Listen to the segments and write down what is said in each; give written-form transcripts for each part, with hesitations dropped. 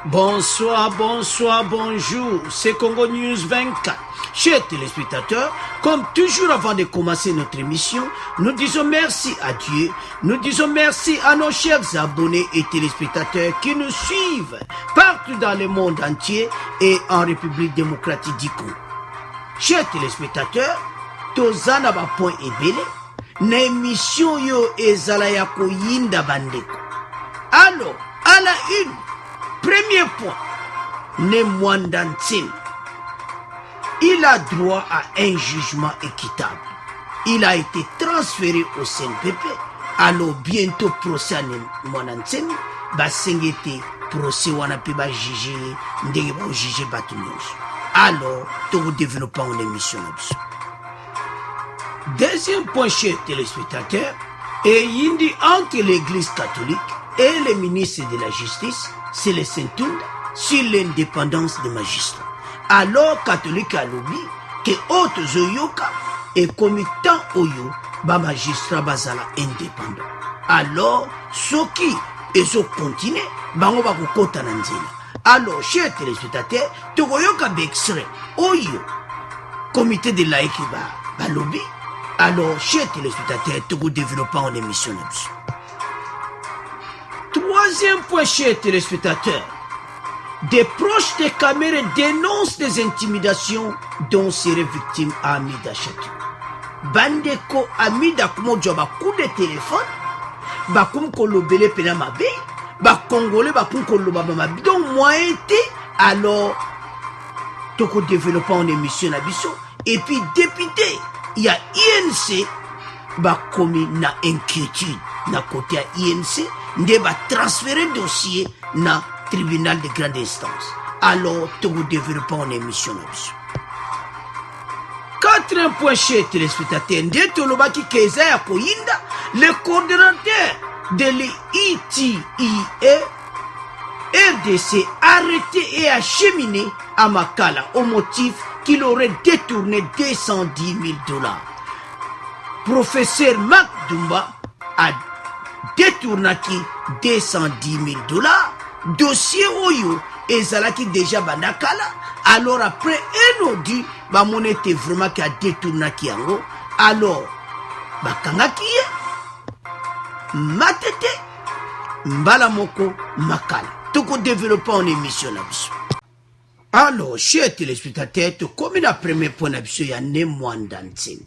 Bonsoir, bonsoir, bonjour, c'est Congo News 24. Chers téléspectateurs, comme toujours avant de commencer notre émission, nous disons merci à Dieu, nous disons merci à nos chers abonnés et téléspectateurs qui nous suivent partout dans le monde entier et en République démocratique du Congo. Chers téléspectateurs, tozana ba point ebele, na émission yo ezala ya koyinda bandeko. Alors, à la une, premier point, Nemwanda Ntsim. Il a droit à un jugement équitable. Il a été transféré au CNPP. Alors bientôt procès à Nemwanda Ntsim, basengete procès wana pe ba juger ndenge ba juger batu nyonso. Alors, tout développons en émission là-dessus. Deuxième point, chers téléspectateurs, et yindi entre l'église catholique et les ministres de la justice, c'est le Saint-Ound sur l'indépendance des magistrats. Alors, catholique a lobby que autres zoyoka et comitant oyo, ba magistrat bazala indépendant. Alors, ceux qui ezo continuer, bango ba kokota na nzela. Alors, chers téléspectateurs, tokoyoka bextrait oyo, comité de laïque ba lobby. Alors, chers téléspectateurs, toko développant en émission là-dessus. Troisième point, chers téléspectateurs, des proches des caméras dénoncent des intimidations dont serait victime Amida Chatou. Bandeko Amida Kumojo ba coup de téléphone, ba kum kolobele pena mabe, ba congolais ba kum koloba mabe. Donc moi été alors toko développant en émission là-dessus. Et puis député, il y a INC ba commis na inquiétude na côté à INC. Nde va transférer dossier na tribunal de grande instance. Alors, tout développons en émission là-dessus. Quatrième point, chers téléspectateurs, nde tolobaki keza ya koyinda, le coordonnateur de l'ITIE RDC arrêté et acheminé à Makala au motif qu'il aurait détourné 210 000 $. Professeur Mac Dumba a détournaki 210 000 $. Dossier oyo ezalaki déjà banakala. Alors après un audit, ba monete vraiment qui a détournaki yango. Alors bakangaki ye matete mbala moko makala. Toko développant en émission là-dessus. Alors, chers téléspectateurs, comme la première point d'absolu, il y a Nemwanda Ntsim.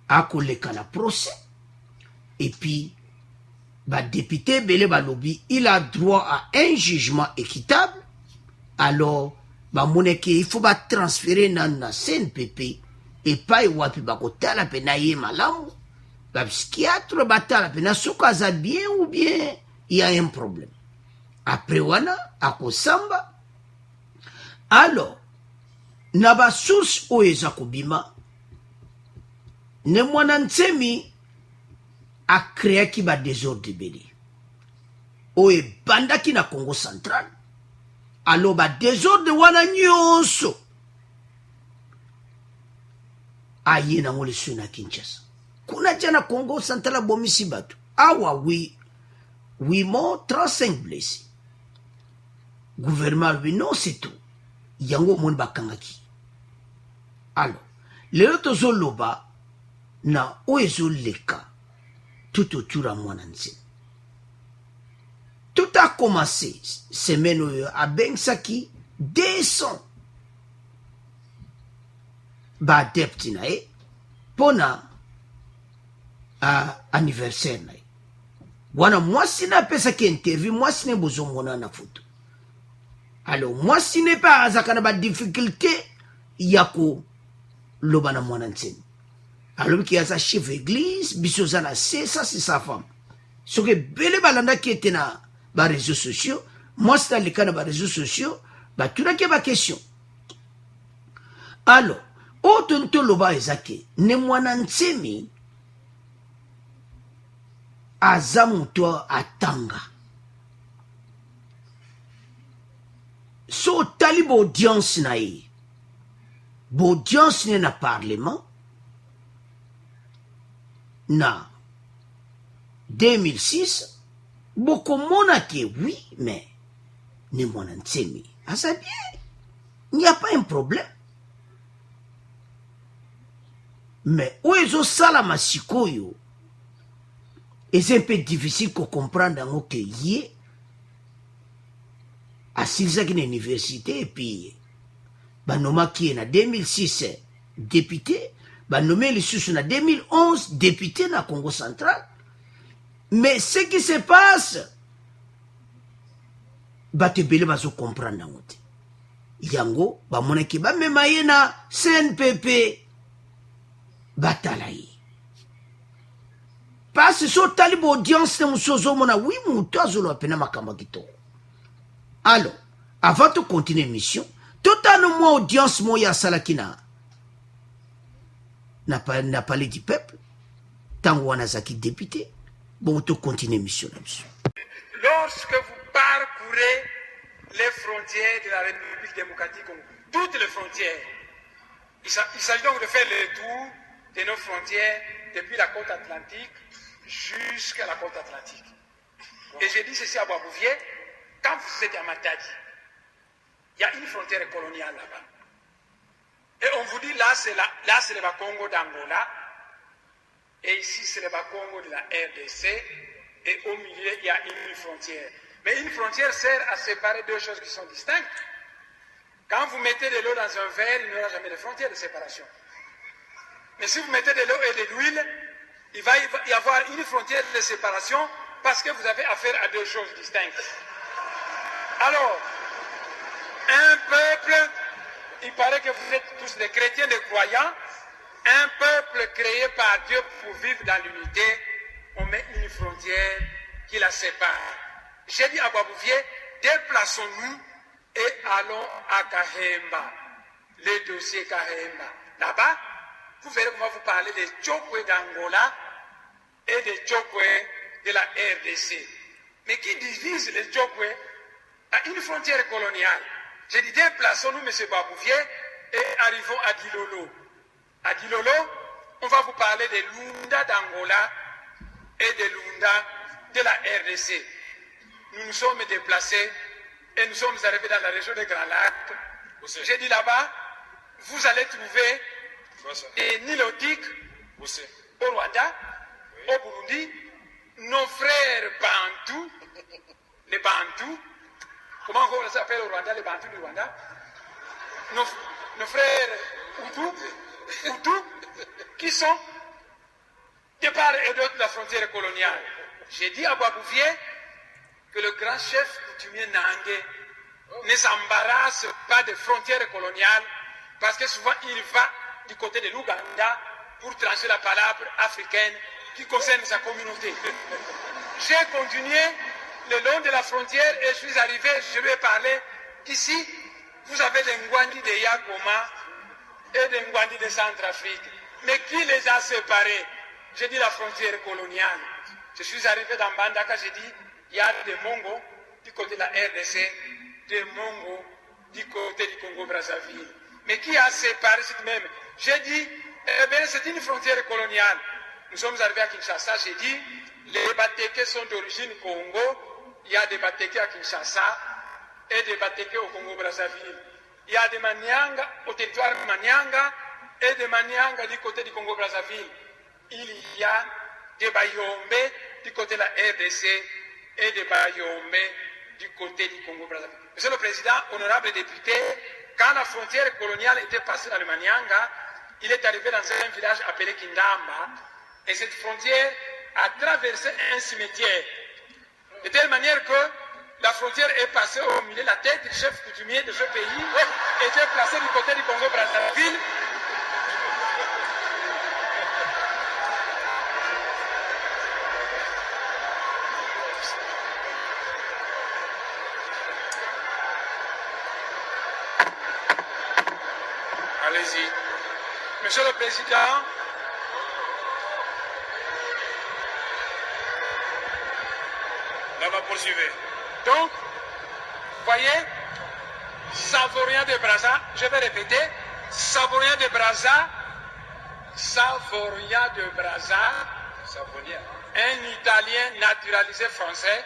Akoleka na procès. Et puis, bah, député Bele Balobi, il a droit à un jugement équitable. Alors, bah, moneke, il faut bah, transférer dans la CNPP et pas y wapi bah, kota la pena ye malamu. Bah, psychiatre, bah, la pena sokaza bien ou bien, il y a un problème. Après, wana, akosamba. Alors, naba source oeza kobima, Nemwanda Ntsemi a créé qui ba désordre belé. Oe banda ki na Congo central. Alors ba désordre wana nyonso. Aye na ngole suna Kinshasa. Kuna jana Congo central bomisi batu. Awa 8 morts, 35 blessés. Gouvernement oui non c'est tout. Yango mon bakangaki. Alors, le tozo loba na oezo leka. Tout autour à Nemwanda Ntsim. Tout a commencé, semaine à Bengsaki, 200 ba adepti na e, pona anniversaire na e. Wana mwasi na pesa ki interview, mwasi ne bozo mona na photo. Alors, mwasi ne pa azaka na ba difficulté, yako loba na Nemwanda Ntsim. Alors qu'il y a sa chef église, bisozana c'est ça c'est sa femme. Ce que belle balanda qui était na ba réseaux sociaux, moi c'est le cas na ba réseaux sociaux, ba tout na ba question. Alors, autonto loba ezake, Nemwanda Ntsemi azamuto atanga. So talibo audience na e. Bo audience na parlement na 2006, beaucoup mona que oui, mais ne mwanansemi. Asa bien, il n'y a pas un problème. Mais où est-ce salama sikoyo? Et c'est un peu difficile de comprendre que yé à Silzak l'université et puis banoma qui est en 2006 député, banoma le sous en 2011 député na Congo central. Mais ce qui se passe, batebele bazo comprendre nangote. Yango ba monaki ba memaye na CNPP batalaye. Parce que so talibo audience ne musozo mona oui muto azolo apena makamba kitoko. Alors, avant de continuer l'émission, totalement audience moya salakina n'a parlé du peuple. Tango wanazaki député. Bon, on continue l'émission là-dessus. Lorsque vous parcourez les frontières de la République démocratique Congo, toutes les frontières, il s'agit donc de faire le tour de nos frontières depuis la côte atlantique jusqu'à la côte atlantique. Et j'ai dit ceci à Boisbouvier, quand vous êtes à Matadi, il y a une frontière coloniale là-bas. Et on vous dit là c'est le Bas-Congo d'Angola, et ici c'est le Bas-Congo de la RDC, et au milieu il y a une frontière. Mais une frontière sert à séparer deux choses qui sont distinctes. Quand vous mettez de l'eau dans un verre, il n'y aura jamais de frontière de séparation. Mais si vous mettez de l'eau et de l'huile, il va y avoir une frontière de séparation parce que vous avez affaire à deux choses distinctes. Alors, un peuple, il paraît que vous êtes tous des chrétiens, des croyants, un peuple créé par Dieu pour vivre dans l'unité, on met une frontière qui la sépare. J'ai dit à Boisbouvier, déplaçons-nous et allons à Kahemba, le dossier Kahemba. Là-bas, vous verrez comment vous parlez des Tchokwe d'Angola et des Tchokwe de la RDC. Mais qui divise les Tchokwe à une frontière coloniale. J'ai dit, déplaçons-nous, M. Boisbouvier, et arrivons à Dilolo. À Dilolo, on va vous parler des Lunda d'Angola et des Lunda de la RDC. Nous nous sommes déplacés et nous sommes arrivés dans la région des Grands Lacs. J'ai dit là-bas, vous allez trouver des Nilotiques au Rwanda, au Burundi, nos frères Bantous, les Bantous, comment on s'appelle au Rwanda, les Bantous du Rwanda, nos frères Hutus, qui sont de part et d'autre de la frontière coloniale. J'ai dit à Boisbouvier que le grand chef coutumier Nangue ne s'embarrasse pas des frontières coloniales parce que souvent il va du côté de l'Ouganda pour trancher la palabre africaine qui concerne sa communauté. J'ai continué le long de la frontière et je suis arrivé, je lui ai parlé. Ici, vous avez des Ngwandi de Yakoma et des Ngwandi de Centrafrique. Mais qui les a séparés? J'ai dit la frontière coloniale. Je suis arrivé dans Bandaka, j'ai dit, il y a des Mongos du côté de la RDC, des Mongos du côté du Congo-Brazzaville. Mais qui a séparé cette même? J'ai dit, eh bien, c'est une frontière coloniale. Nous sommes arrivés à Kinshasa, j'ai dit, les Batékés sont d'origine Congo, il y a des Batékés à Kinshasa et des Batékés au Congo-Brazzaville. Il y a des Manianga au territoire de Manianga et des Manianga du côté du Congo-Brazzaville. Il y a des Bayombe du côté de la RDC et des Bayombe du côté du Congo-Brazzaville. Monsieur le Président, honorable député, quand la frontière coloniale était passée dans le Manianga, il est arrivé dans un village appelé Kindamba, et cette frontière a traversé un cimetière, de telle manière que la frontière est passée au milieu, la tête du chef coutumier de ce pays était placée du côté du Congo-Brazzaville. Allez-y. Monsieur le Président, poursuivez. Donc, voyez, Savorien de Brazza, je vais répéter, Savorien de Brazza, Savoria de Brazza, un Italien naturalisé français,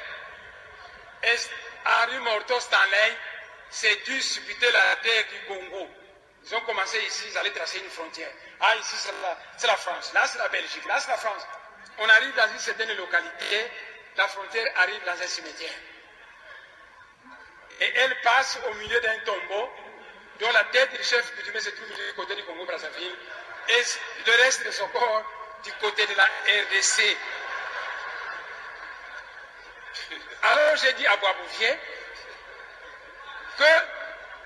est Henri Morton Stanley s'est dû disputer la terre du Congo. Ils ont commencé ici, ils allaient tracer une frontière. Ah, ici c'est la France, là c'est la Belgique, là c'est la France. On arrive dans une certaine localité, la frontière arrive dans un cimetière. Et elle passe au milieu d'un tombeau dont la tête du chef coutumier se trouve du côté du Congo-Brazzaville et le reste de son corps du côté de la RDC. Alors j'ai dit à Boisbouvier que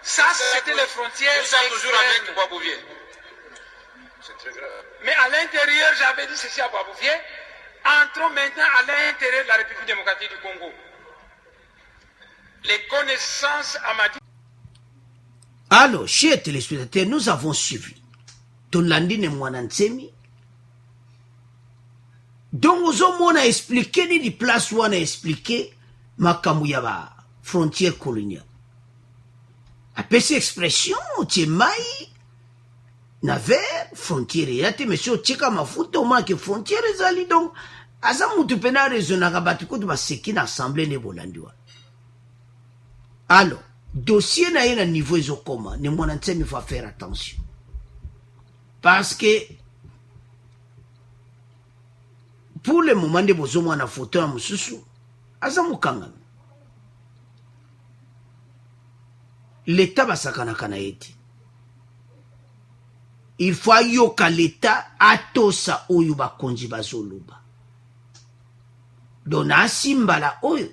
ça c'était les frontières. Nous sommes toujours avec Boisbouvier. C'est très grave. Mais à l'intérieur, j'avais dit ceci à Boisbouvier, entrons maintenant à l'intérieur de la République démocratique du Congo. Les connaissances à ma... Alors, chers téléspectateurs, nous avons suivi Tolandine Mwanansemi. Donc, on a expliqué, ni des places où on a expliqué, Makamuyaba, frontière coloniale. Après cette expression, tu maï, n'avait frontière, et là, tu me suis dit, ma foute, au moins que frontière, les alliés, donc, à ça, tu peux pas raisonner, tu vas se quitter l'assemblée de Bolandoua. Alors, dossier na yé na niveau ezokoma, ne Mwanansemi il faut faire attention. Parce que, pour le moment de bozo mwana photo na mususu, aza mukanga. L'État va sakanakana yeti. Il faut yoka l'État atosa oyo bakonzi bazoloba. Dona asimbala oyo.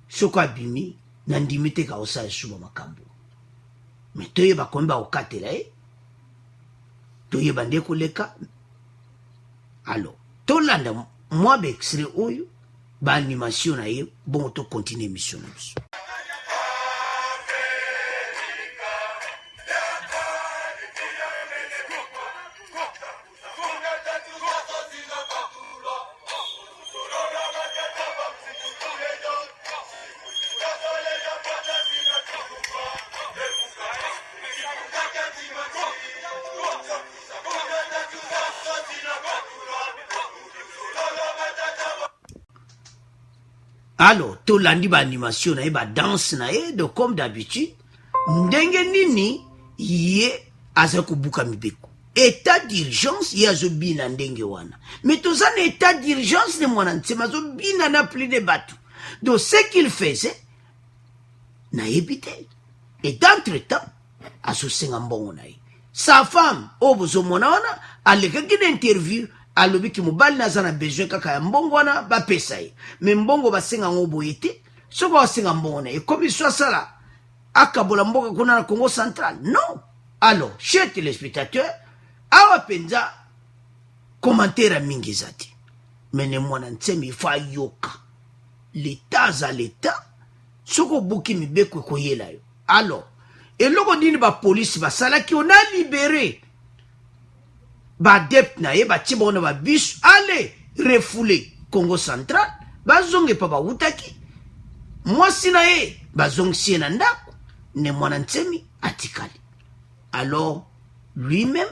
Soko abimi, nandimite ka osa esuba makambo. Me toye bakomba okatela toye bande koleka. Alors, tolanda moi be extrait oyo, ba animation na ye, bon to continuer mission na biso. Alors, tout lundi, ba animation na ba danse na donc comme d'habitude, ndenge nini yé azaku buka mibeko. État d'urgence y a zo bina ndenge wana. Mais tout ça état d'urgence de Mwanansemi zo bina na plus de bateau. Donc ce qu'il faisait na évité. Et d'entre-temps, aso senga mbongo na ye. Sa femme, obozo mona wana, aleka kine interview. Alobi ki mobali naza na besoin kaka ya mbongo wana bapesa ye. Me mbongo basenga ngo boye te, soko basenga mbongo na ye. Comme il soit ça là, akabola mboka kuna na Congo central. Non. Alors, chers téléspectateurs, awa penza commentaire mingi zati. Mene Mwanansemi il faut yoka. L'État za l'État, soko buki mibeko koyela yo. Alors, eloko dini ba police ba salaki on a libéré ba dep na ye ba tibona ba bus allez refouler Congo central ba zonge pa ba utaki mwasi na ye ba zongsi na ndako ne Mwanansemi atikali. Alors lui-même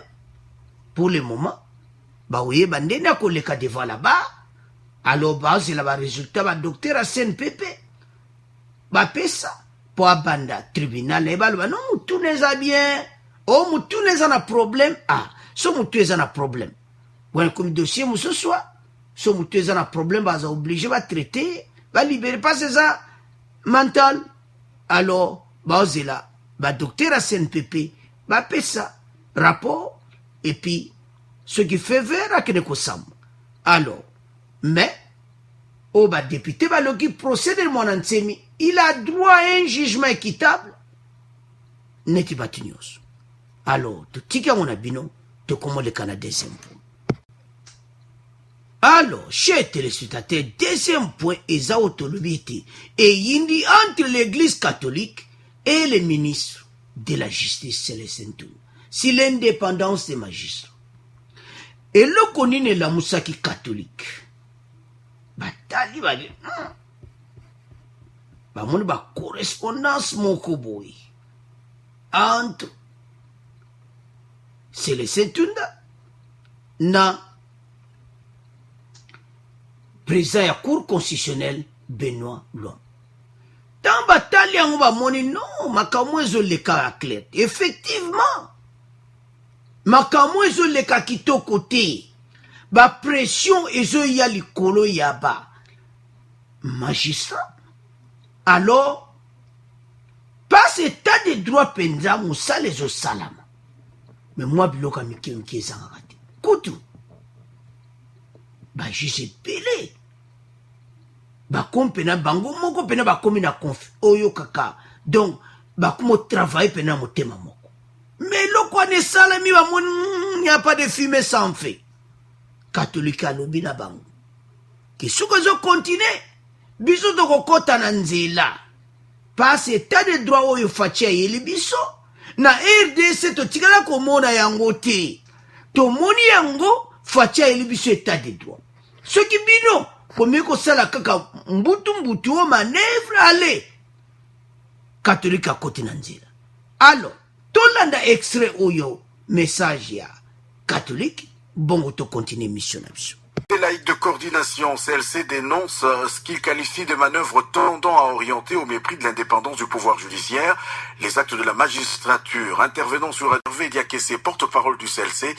pour le moment ba oye ba ndena ko leka devant là-bas. Alors ba c'est la ba résultat ba docteur à CNPP ba pesa po abanda tribunal e ba non mutu neza bien oh mutu neza na problème ah so mutu eza na problème. Voilà comme dossier muso soit so mutu eza na problème ba za obligé ba traiter ba libérer pas ça mental. Alors ba ozela ba docteur à CNPP ba pesa rapport et puis ce qui fait vers que ne kosam. Alors mais au ba député ba loki procède de Mwanansemi il a droit à un jugement équitable neti batinios. Alors tu tika mon abino te comment le Canada deuxième point. Alors chers téléspectateurs, deuxième point est autonomie et yindi entre l'église catholique et les ministres de la justice Célestin Toune. Si l'indépendance des magistrats et le connu la Moussaki catholique batali bali ba mon ba correspondance moko boy entre Célestin Toune na président ya cour constitutionnelle Benoît Lom. Tant batali yango bamoni non makambo ezoleka clair. Effectivement makambo ezoleka kitoko te. Ba pression ezoya likolo ya ba magistrat. Alors pas état de droit penza mosala ezosalama. Mais moi biloka mike ezangaka te. Kutu bajise pele bakomi pena bango moko pena bakomi na confi oyo kaka. Donc bakomo travailler pena motema moko. Mais loko wana esalami bamoni n'y a pas de fumée sans feu. Catholique alobi na bango ke soki ezokontinue biso tokokɔta na nzela parce état de droit oyo faci ayeli biso na RDC totikala komona yango te. Tomoni yango faci ayeli biso état de droit. Soki bino komi kosala kaka mbutu o manevre ale Catholique akoti na nzela. Alors tolanda extrait oyo message ya Catholique bongo to continue mission na biso. Les laïcs de coordination CLC dénoncent ce qu'ils qualifient de manœuvre tendant à orienter au mépris de l'indépendance du pouvoir judiciaire les actes de la magistrature. Intervenant sur Hervé Diakessé, porte-parole du CLC,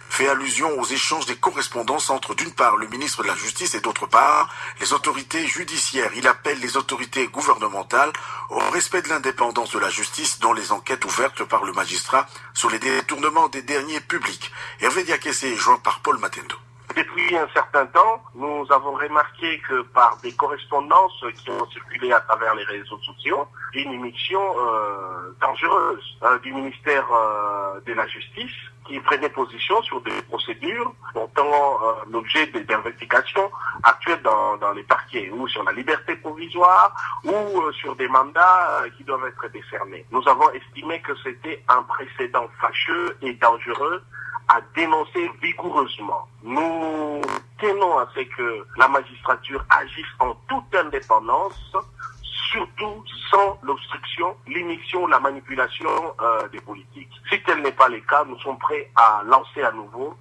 fait allusion aux échanges des correspondances entre d'une part le ministre de la Justice et d'autre part les autorités judiciaires. Il appelle les autorités gouvernementales au respect de l'indépendance de la justice dans les enquêtes ouvertes par le magistrat sur les détournements des deniers publics. Hervé Diakessé est joint par Paul Matendo. Depuis un certain temps, nous avons remarqué que par des correspondances qui ont circulé à travers les réseaux sociaux, une mission dangereuse du ministère de la Justice qui prenait position sur des procédures portant l'objet d'investigations actuelles dans les parquets, ou sur la liberté provisoire, ou sur des mandats qui doivent être décernés. Nous avons estimé que c'était un précédent fâcheux et dangereux à dénoncer vigoureusement. Nous tenons à ce que la magistrature agisse en toute indépendance, surtout sans l'obstruction, l'émission, la manipulation des politiques. Si tel n'est pas le cas, nous sommes prêts à lancer à nouveau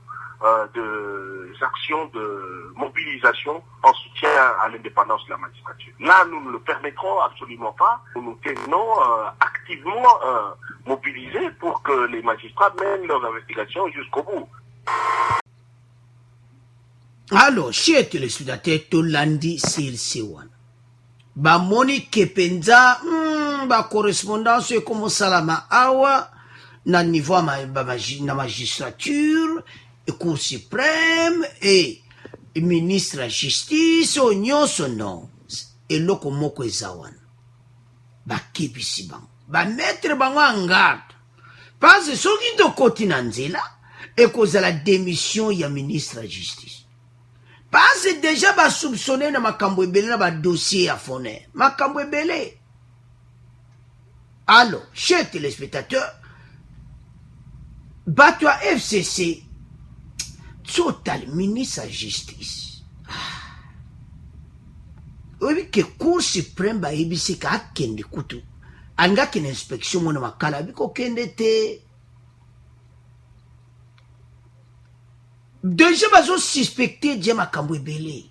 des actions de mobilisation en soutien à l'indépendance de la magistrature. Là, nous ne le permettrons absolument pas. Nous nous tenons activement mobilisés pour que les magistrats mènent leurs investigations jusqu'au bout. Alors, chers téléspectateurs, Tolandi Silsewan. Bamoni Kepenza, ba correspondance comme Salama Awa, na niveau na magistrature, Cour suprême et ministre de la justice, oignon son nom, et loko moko ezawan. Ba kipisi bang, ba mettre bango en garde. Parce que soki to koti na nzela, et cause la démission ya ministre de la justice. Parce que déjà ba soupçonné na makambo ebele na ba dossier à foner. Makambo ebele. Alors, chers téléspectateurs, batwa FCC, total ministre de la justice. Oui, que Cour suprême ba ebisi ka akende kutu. Anga kene inspection mona makala biko kende te. Déjà bazo suspecté dia makambo ebele.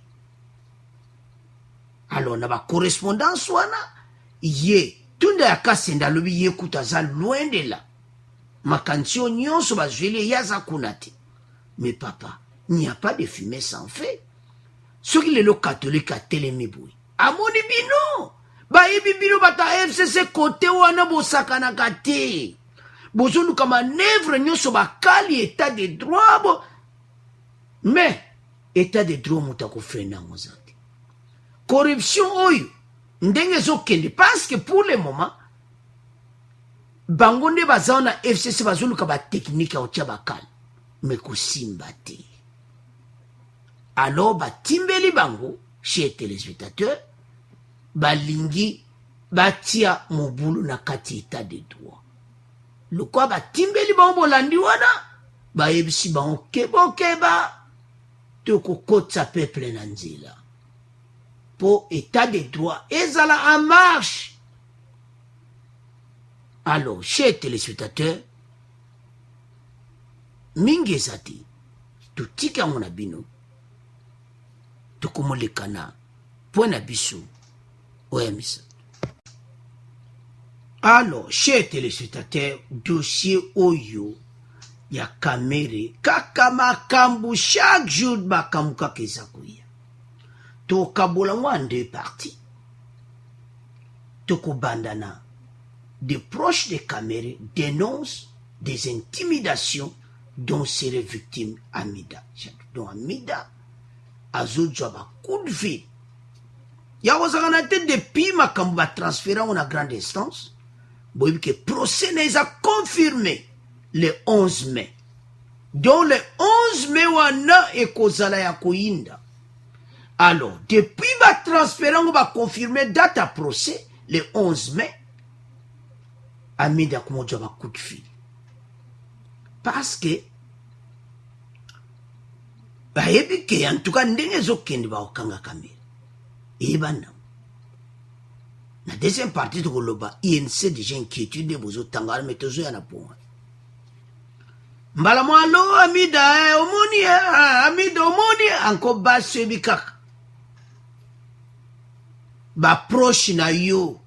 Alors na ba correspondance wana ye tunda ya kasenda lobi ye kutaza loin de là. Makantion nyonso bazwele yaza kunati. Mais papa, il n'y a pas de fumée sans feu. Ce qui est le catholique a télémi boui. Amoni bino. Ba ebi bino bata FCC côté wana bosakana kate. Bozonu kama manœuvre nyonso bakali état de droit bo. Mais état de droit mutako frena ngozati. Corruption oyo ndenge zo kende parce que pour le moment bango nde bazana FCC bazonu ka ba technique ya otia bakali. Mais kosimba te. Alors batimbeli bango chez téléspectateurs balingi batia mobulu na kati état de droit. Le quoi batimbeli bango bolandi wana ba yebisi bango keba toko kotsa peuple na nzela. Pour état de droit ezala en marche. Alors chez téléspectateurs mingi ezati totika ngona bino tokomolekana po na biso oyamisa Alors, chers téléspectateurs, dossier Oyo, ya Kamere, kaka makambu chaque jour makambu kaka ezakuya. To kabolango en deux parties. Toko bandana. Des proches de Kamere dénoncent des intimidations dont serait victime Amida. Donc Amida, Azodjaba, coup de fil. Ya wazakana te depuis makambu ba transféré en a grande instance. Boy que procès n'est a confirmé le 11 mai. Donc le 11 mai wana e kozala ya koinda. Alors, depuis ba transféré on va confirmer date à procès le 11 mai. Amida kumoja ba coup de fil. Parce que ba yebi ke en tout cas ndenge zokende ba okanga Kamere. Ebana. La deuxième partie de Koloba, INC déjà inquiétude de bozo tangar metozo yana ponga. Mbala mwalo Amida omoni Amida omoni anko ba sebi kaka. Ba proche na yo.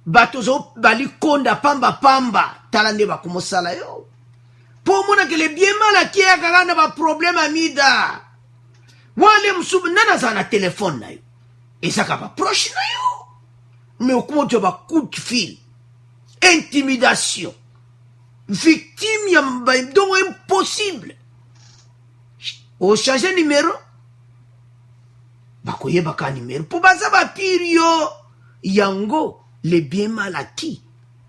Ba tozo bali konda pamba talande ba komosala yo. Po mona que le bien mal qui a kaka na ba problème Amida. Wale msubu nana za na téléphone na yo. Et ça va proche na yo. Mais au comment tu vas coup de fil, intimidation, victime, donc impossible. Au changer numéro, bakoye baka numéro. Pour baza ba pirio, yango, les bien mal acquis.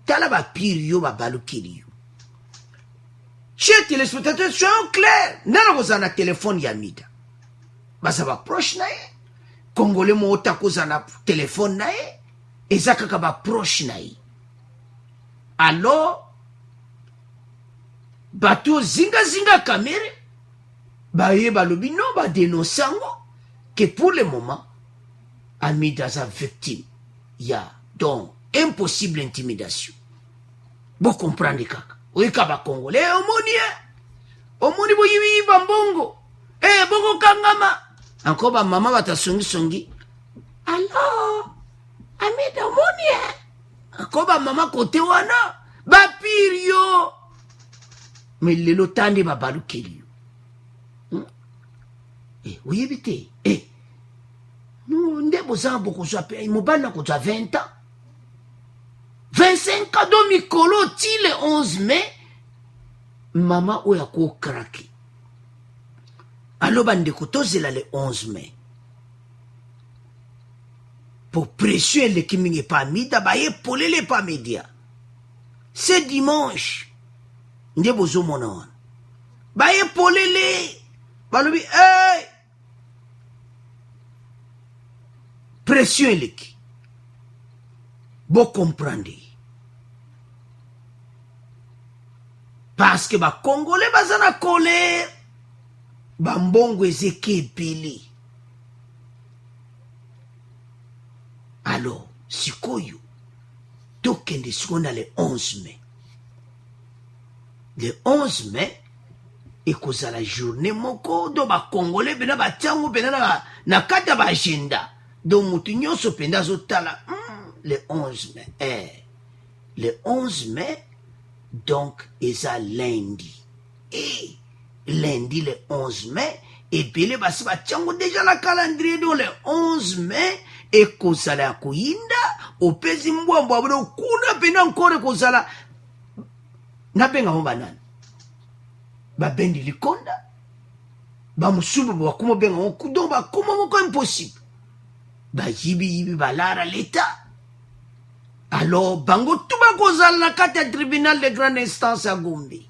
Tala ba pirio, ba balukiri. Chers téléspectateurs, soyons clairs. Nana kozana téléphone Yamida. Baza ba proche na ye. Congolais mo otakozana téléphone na ye. Ezaka kaba proche na ye. Alors, bato zinga Kamere, baye balobi non ba dénoncer ngo que pour le moment, Amida sa victime. Ya donc impossible intimidation. Vous comprenez kaka. Oui kaba Congolais omoni bo yibi bambongo. Bongo kangama. Encore ba maman bata songi. Alors Amida omoni Koba mama kote wana bapirio mais lelo tande babalukeli oyebite nous ndebo za boko za pe mobana ko za 20 ans 25 ans do mikolo ti le 11 mai mama oya ko kraki aloba ndeko tozela le 11 mai pour pression le kimingi pa Amida baye polele pa média. C'est dimanche. Nde bozo mona wana. Baye polele. Balobi pression le ki. Bo comprendre. Parce que ba Congolais bazana colère. Ba mbongo ezeke pele. Alors, sikoyo, tokende sikona le 11 mai. Le 11 mai, ekoza la journée moko, do ba Congolais bena ba tiango bena na kata ba agenda. Do mutu nyonso penda zotala, le 11 mai. Le 11 mai, donc, eza lundi. Et lundi, le 11 mai, et bele basi ba tiango déjà la calendrier do le 11 mai, et kozala ya koyinda opezi mbwambo abona kuna pena encore kozala nabenga mo banana babendi likonda bamusubu bakuma benga mo kudo bakuma moko impossible bayibi balara l'état. Alors bango tuba kozala na kati ya tribunal de grande instance à Gombe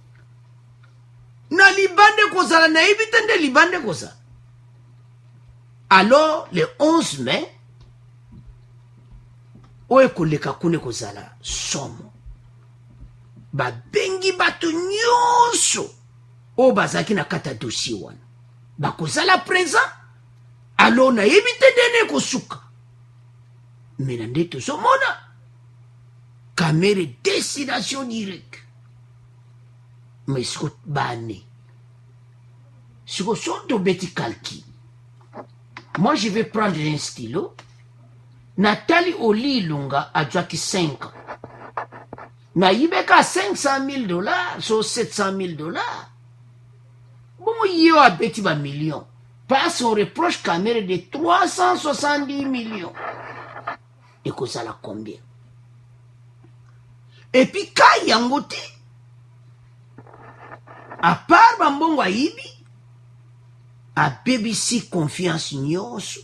na libande kozala na ibite nde libande kozala. Alors le 11 mai oye koleka kune kozala somo babengi bato nyonso oyo bazalaki na kata dossier wana bakozala présent. Alors nayebi te ndene kosuka me na nde tozomona Kamere destination directe mais siko bane siko so tobeti calcul. Moi je vais prendre un stylo. Nathalie Oli Lunga a déjà 5 ans. Mais il y a 500 000 dollars, sur 700 000 dollars. Bon, il y a un petit million. Par son reproche caméra de 370 millions. Et que ça la combien? Et puis, quand il y a un côté, à part Bambongo Ibi, à BBC confiance nyonso,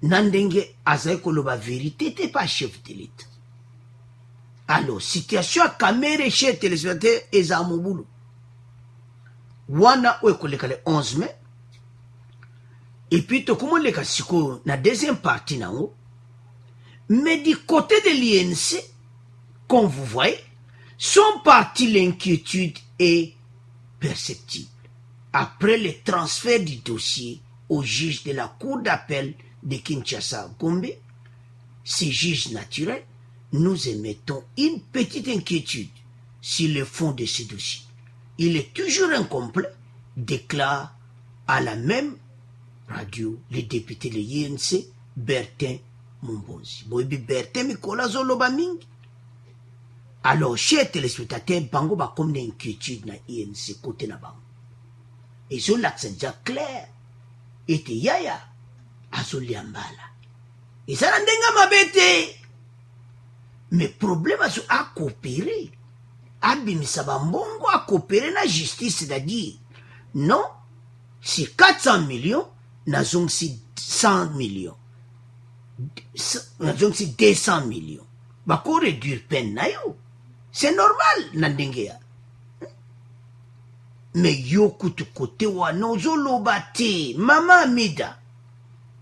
nandenge azaiko loba vérité, t'es pas chef de l'État. Alors, situation à caméra chez téléspectateur et à mon boulot. Wana ouekoleka le 11 mai. Et puis, tout comment les kasiko, na deuxième partie, nango. Mais du côté de l'INC, comme vous voyez, son parti l'inquiétude est perceptible. Après le transfert du dossier au juge de la cour d'appel de Kinshasa, Gombe, ces juges naturels, nous émettons une petite inquiétude sur le fond de ce dossier. Il est toujours incomplet, déclare à la même radio le député de l'INC, Bertin Mumbonzi. Boibi Bertin Mikola Zoloba Mingi. Alors, chers téléspectateurs, Bango va comme une inquiétude dans l'INC côté na bango. Et sur l'accent déjà clair, et te yaya, azoli ambala. Et ça n'a pas mabete. Mais problème a coopéré. Abimisa Bambongo a coopéré la justice, c'est-à-dire, non, c'est 400 millions, n'azong si 100 millions. N'azong si 200 millions. Bako réduire peine na yo. C'est normal, nandengea. Mais yo kutu kote wa nozo lobate, Mama Mida.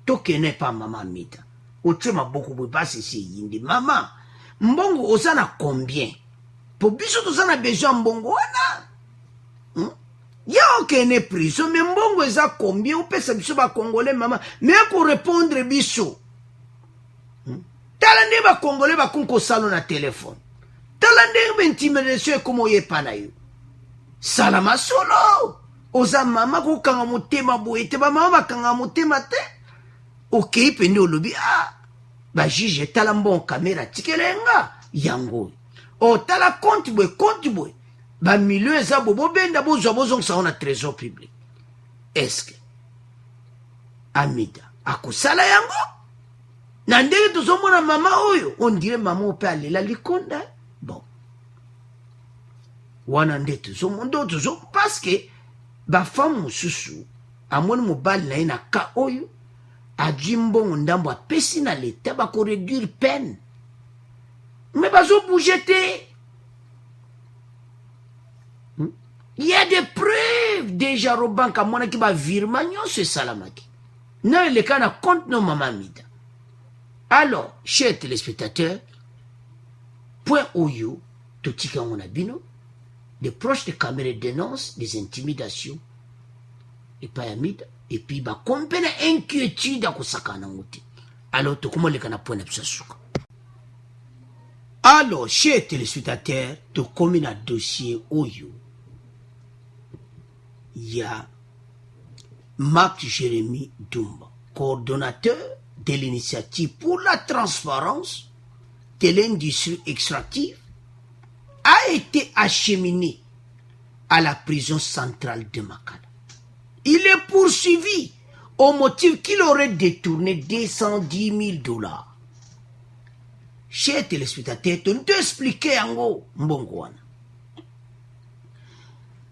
Toke n'est pas Mama Mida. Otrema beaucoup de passer c'est yindi. Maman, mbongo osana combien? Pour biso osana besoin mbongo wana. Ya okene prison, mais mbongo eza combien? Ou pesa biso ba congolais maman. Mais pour répondre biso. Talande ba congolais ba konko salo na téléphone. Talande ba intimidation comme ye panayo. Salama solo. Oza mama kukanga mutema boye te ba mama kanga mutema te. Ok, pende olobi ba juge tala mbon caméra tikelenga yango. O tala compte boy. Ba milieu eza bobo benda bozo sa on a trésor public. Est-ce que Amida akusala yango? Nandenge tozomona mama oyo, on dirait maman ope alela likonda. Bon. Wana nde tozomondo tozo parce que ba femme mususu amoni mobali na ina ka oyo adjimbo ndambo apesi na l'état ba ko réduire peine. Mais bazo bouger. Il y a des preuves déjà au banque à mon qui va virement ce salamaki. Non, le cas na compte non maman mida. Alors, chers téléspectateurs, point oyo, totika on a bino, des proches de caméras dénoncent des intimidations, et pas amida, et puis bah compagnie inquiétude à kusaka na ngote. Alors, to comment le kana point na psasuka. Alors, chers téléspectateurs, to comme un dossier oyo, il y a Marc Jérémy Dumba, coordonnateur de l'initiative pour la transparence de l'industrie extractive, a été acheminé à la prison centrale de Makala. Il est poursuivi au motif qu'il aurait détourné 210 000 $. Chers téléspectateurs, on te expliquer en gros, mbongwana.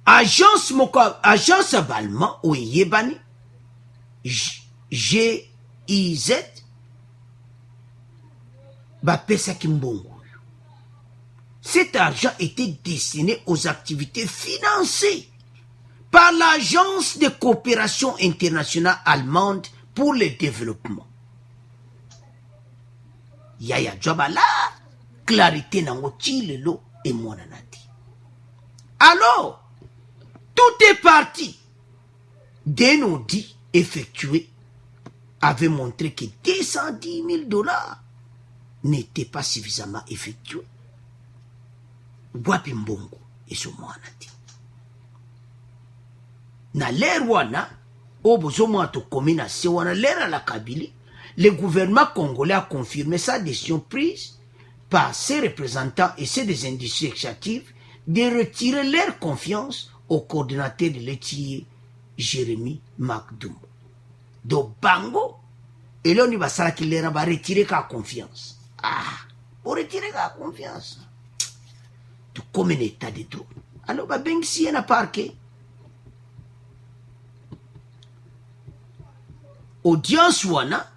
Agence Balma ou Yebani, GIZ, Bapesa Kimbongo. Cet argent était destiné aux activités financées par l'Agence de coopération internationale allemande pour le développement. Yaya Djabala, clarité n'angoti lelo et monanati. Alors, tout est parti. Des audits effectués avaient montré que 210 000 $ n'étaient pas suffisamment effectués. Wapi mbongo et so mwanati. Na l'air wana, obozo mwato komina se wana l'air à la Kabylie, le gouvernement congolais a confirmé sa décision prise par ses représentants et ceux des industries extractives de retirer leur confiance au coordinateur de l'étier Jérémy Makdumba. Donc Bango, et là on va savoir qu'il leur va retirer sa confiance. Ah, pour retirer sa confiance. Tout comme un état de droit. Alors, bah, ben, si on a parqué. Audience Wana,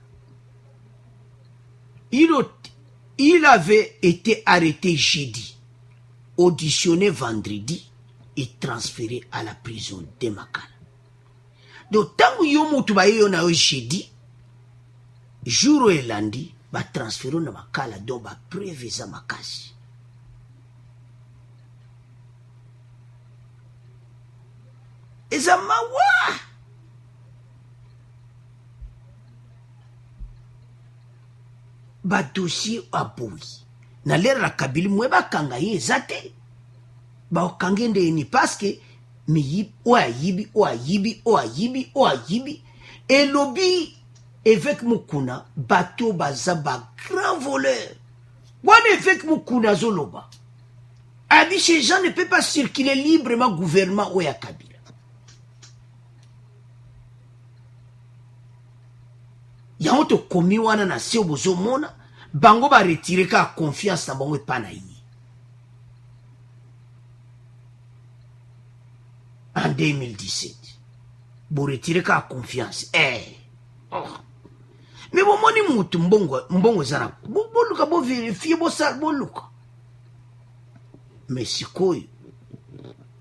il avait été arrêté jeudi, auditionné vendredi et transféré à la prison de Makala. Donc, tant que yomutu ba yo na jeudi, jour et lundi, ba transféré na Makala, donc ba prévisa makasi. Eza mawa. Ba dossier aboui. Na lera la kabili mweba kanga ye zate. Ba okangende ni parce que mi yib o ayibi. Et lobby avec mukuna bateau baza ba grand voleur. Wana avec mukuna zoloba. Abi ces gens ne peuvent pas circuler librement gouvernement oya Kabila. Yango to komi wana na se obozo mona bango ba retirer ka confiance na bango pa na yi. En 2017 bo retirer ka confiance mais bon moni mutu mbongo zana bo luka bo vérifier bo sar bo luka mais sikoyo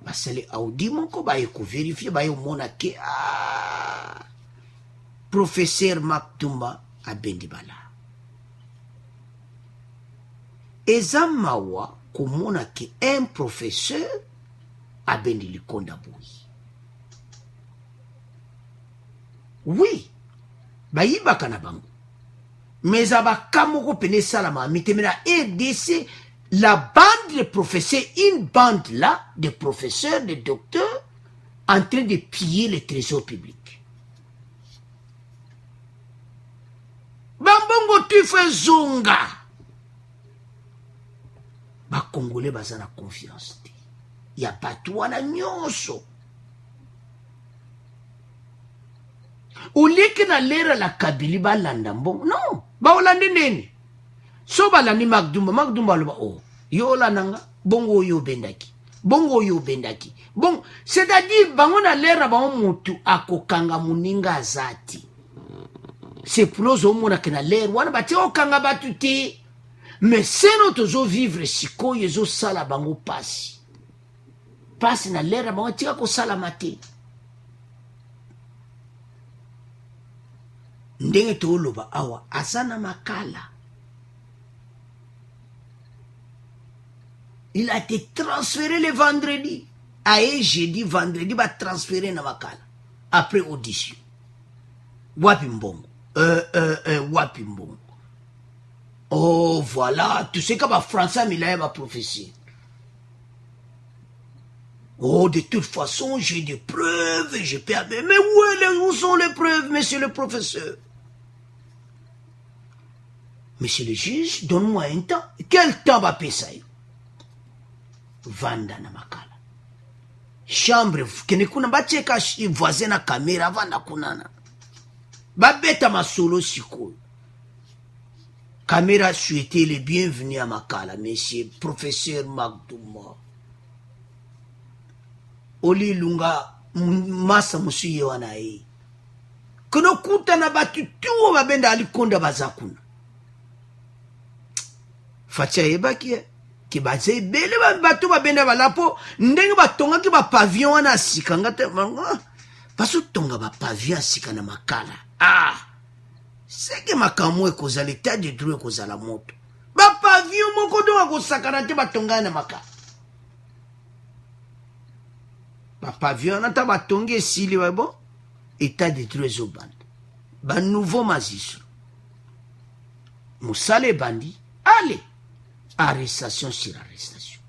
basale audi moko ba yeko vérifier ba yo mona ke Professeur Makdumba a Bendibala. Ezamawa komona ke un professeur a Bendilikonda boui. Oui, bayiba kanabango. Mais abakamoko pene salama mitemena RDC la bande de professeurs, une bande là de professeurs, de docteurs en train de piller le trésor public. Bambongo tu fais zonga. Ba Congolais bazana confiance. Ya batu wana nyonso. Ulike na lera la Kabili ba landa mbongo. Non, ba olande neni. So ba lani Makdumba loba yo lananga bongo yo bendaki. Bongo yo bendaki. Bon, c'est-à-dire bango na lera ba mutu akokanga muninga zati. C'est pour nous au monde qui n'a l'air wana bati okanga batuti mais c'est notre zo vivre siko yezo sala bango pasi na l'air bango tika ko sala mate ndenge to loba awa asana Makala il a été transféré le vendredi jeudi vendredi ba transféré na Makala après audition wapi mbongo Wapimbon. Oh, voilà, tu sais que ma français m'a ma prophétie. Oh, de toute façon, j'ai des preuves, j'ai perdu. Mais où sont les preuves, monsieur le professeur? Monsieur le juge, donne-moi un temps. Quel temps va payer ça? Vanda na Makala. Chambre, kene kuna bacheka voisin na caméra, vanda kunana. Babeta masolo siko. Caméra souhaité les bienvenus à Makala, monsieur professeur Makdumba. Oli lunga masa musuye wanae. Kono kuta na batu tuwa babenda alikonda bazakuna. Fatia ebaki ki baze bele batu babenda balapo ndenge batonga ki ba pavillon wana sikanga te manga. Paso tonga ba pavillon sika na Makala. C'est que ma kamwe koza l'état de droit koza la moto. Ba pavillon moko do ko sakana te batonga na Makala. Ba pavillon na ta batonga sili wabo état de droit zoban. Ba nouveau magistrat. Musale bandi, allez. Arrestation sur arrestation.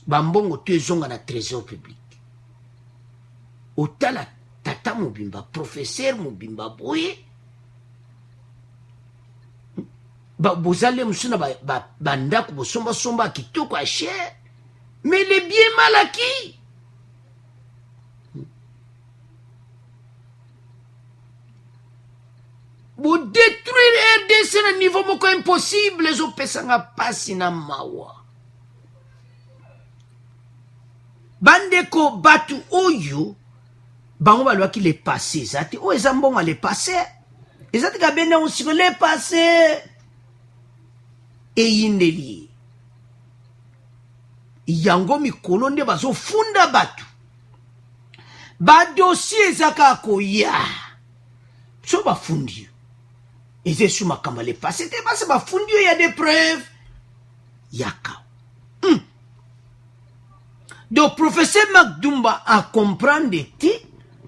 Bambongo tu zonga na trésor public. Otala tata Mobimba, professeur Mobimba boye. bozale musuna bandako bosomba kitoko ya cher, mais les biens mal acquis. Bo détruire RDC na niveau moko impossible, les opesanga pasi na mawa. Bandeko batu oyo bango balwaki le passé zati o ezambonga le passé ezati kabene usiko le passé eyindeli yango mikolo nde bazofunda batu badossier ezaka koya so bafundi eze su makambo le passé te basi bafundi il y a des preuves yaka. Donc professeur Mac Dumba a comprendre ti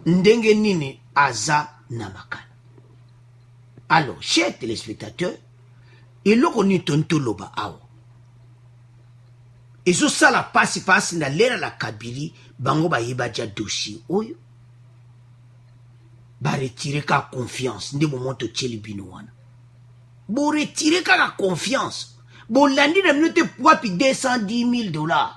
ndenge nini aza na makala. Alors, chers téléspectateurs, eloko ni tonto loba awo. Ezo sala pasi na lera la Kabili bango ba yeba ja dossier oyo. Ba retirer ka confiance nde bo monto tcheli bino wana. Bo retirer ka confiance. Bo landi na minute wapi $210,000.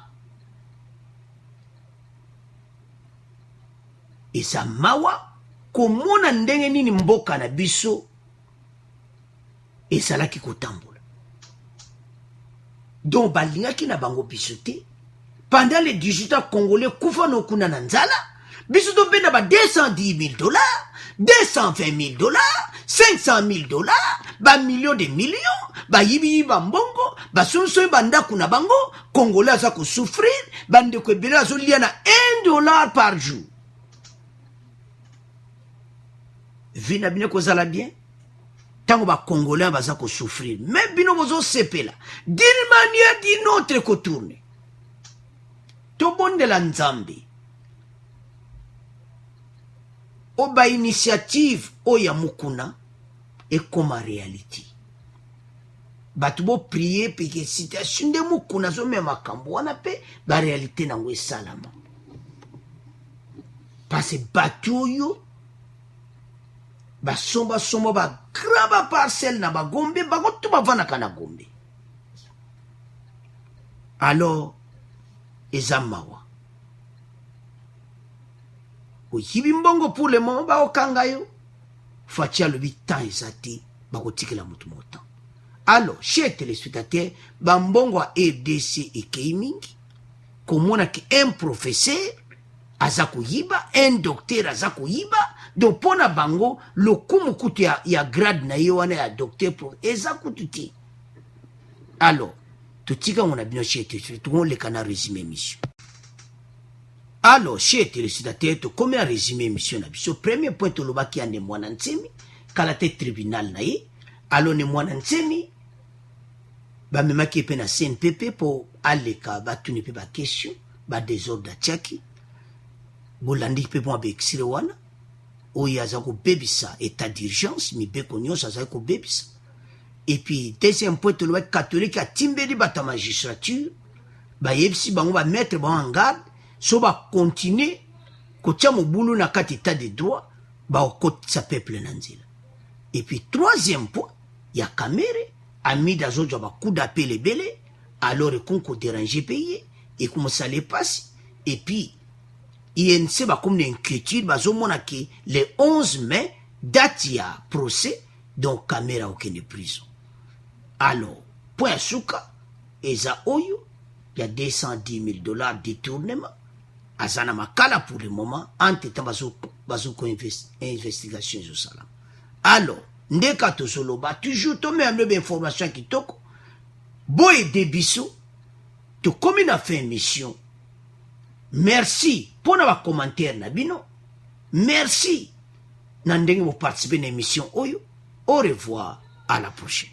Esa mawa komona ndenge nini mboka na biso esalaki kotambola. Donc balingaki na bango biso te pendant les 18 ans congolais kufa no kuna na nzala biso to benda ba $210,000, $220,000, $500,000, ba millions de millions, ba yibi ba mbongo, ba sonso ba ndaku na bango, congolais aza ko souffrir, bande ko ebele azo lia na $1 par jour. Vina bine kozala bien tango ba congolais baza ko souffrir mais bino bozo sepela d'une manière d'une autre ko tourner to bondela nzambe oba initiative oya mukuna et comme réalité batu bo prier pe que situation de mukuna zo mema makambo wana pe ba réalité nango esalama parce batu yo basomba ba graba parcelle na bagombe bagoto bavanaka na gombe. Alors ezamawa oyibi mbongo pour le moment baokanga yo fatia le 8 ans ezati bakotikela mutu motan. Alors chers téléspectateurs bambongo a RDC ekei mingi komona ki un professeur azako yiba, un docteur azako yiba, donc pona bango le kumu kutu ya grade na yo wana ya docteur pro ezako tuti. Alors tutika on a bien cherché tout on le kana résumé mission. Alors chers téléspectateurs to comme un résumé mission na biso premier point to lobaki ande mwana nsemi kala te tribunal na ye. Alors ne mwana nsemi ba memaki pe na CNPP pour aleka batuni pe ba question ba désordre tchaki bolandi pe bon avec sirewana oya zako bebisa état d'urgence mi be konyo sa zako bebisa. Et puis deuxième point to le catholique a timbeli bata magistrature ba yebsi bango ba mettre ba en garde so ba continuer ko tia mobulu na kati état de droit ba okot sa peuple nanzila. Et puis troisième point ya Kamere ami dazojo ba coup d'appel ebele alors qu'on déranger pays et comme ça les passe. Et puis INC ba comme une inquiétude bazomona ki le 11 mai date ya procès donc Kamera aucune prison. Alors point suka eza oyo ya $210,000 détournement azana makala pour le moment entre temps bazo ko investigation zo sala. Alors ndeka to solo ba toujours to même information kitoko boy debiso to comme na fait émission. Merci pour nos commentaires na bino. Merci. Nandenge vous participer à l'émission Oyo. Au revoir. À la prochaine.